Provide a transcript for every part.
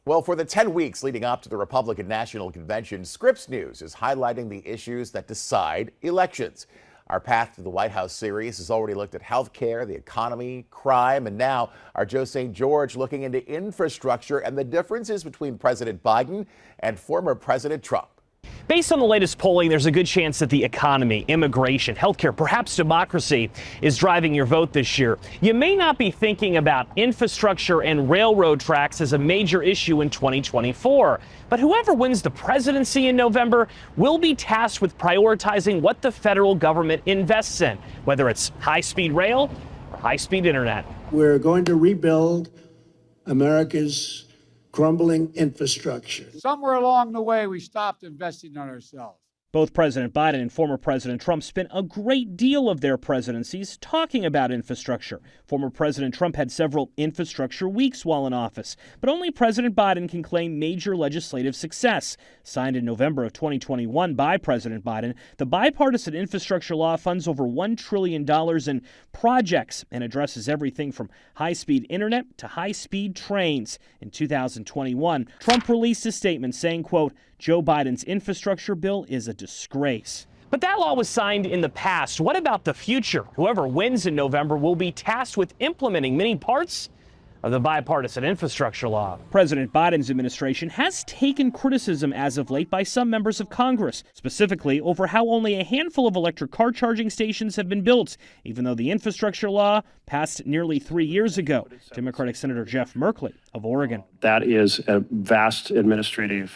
Well, for the 10 weeks leading up to the Republican National Convention, Scripps News is highlighting the issues that decide elections. Our Path to the White House series has already looked at health care, the economy, crime, and now our Joe St. George looking into infrastructure and the differences between President Biden and former President Trump. Based on the latest polling, there's a good chance that the economy, immigration, healthcare, perhaps democracy is driving your vote this year. You may not be thinking about infrastructure and railroad tracks as a major issue in 2024, but whoever wins the presidency in November will be tasked with prioritizing what the federal government invests in, whether it's high-speed rail or high-speed internet. We're going to rebuild America's crumbling infrastructure. Somewhere along the way, we stopped investing in ourselves. Both President Biden and former President Trump spent a great deal of their presidencies talking about infrastructure. Former President Trump had several infrastructure weeks while in office, but only President Biden can claim major legislative success. Signed in November of 2021 by President Biden, the bipartisan infrastructure law funds over $1 trillion in projects and addresses everything from high-speed internet to high-speed trains. In 2021, Trump released a statement saying, quote, Joe Biden's infrastructure bill is a disgrace. But that law was signed in the past. What about the future? Whoever wins in November will be tasked with implementing many parts of the bipartisan infrastructure law. President Biden's administration has taken criticism as of late by some members of Congress, specifically over how only a handful of electric car charging stations have been built, even though the infrastructure law passed nearly 3 years ago. Democratic Senator Jeff Merkley of Oregon. That is a vast administrative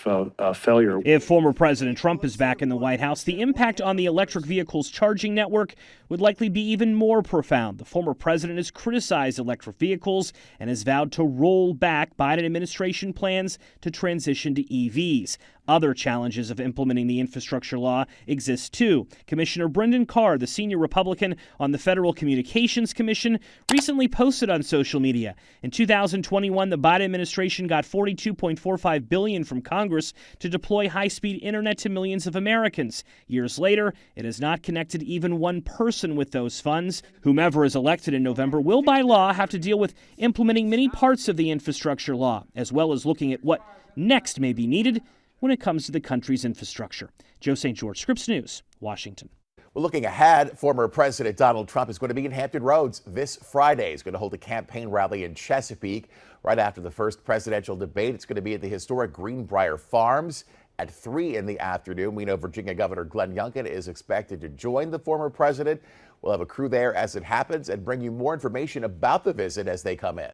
failure. If former President Trump is back in the White House, the impact on the electric vehicles charging network would likely be even more profound. The former president has criticized electric vehicles and has vowed to roll back Biden administration plans to transition to EVs. Other challenges of implementing the infrastructure law exist too. Commissioner Brendan Carr, the senior Republican on the Federal Communications Commission, recently posted on social media. In 2021, the Biden administration got $42.45 billion from Congress to deploy high-speed internet to millions of Americans. Years later, it has not connected even one person with those funds. Whomever is elected in November will by law have to deal with implementing many parts of the infrastructure law, as well as looking at what next may be needed when it comes to the country's infrastructure. Joe St. George, Scripps News, Washington. Well, looking ahead, former President Donald Trump is going to be in Hampton Roads this Friday. He's going to hold a campaign rally in Chesapeake right after the first presidential debate. It's going to be at the historic Greenbrier Farms at 3 in the afternoon. We know Virginia Governor Glenn Youngkin is expected to join the former president. We'll have a crew there as it happens and bring you more information about the visit as they come in.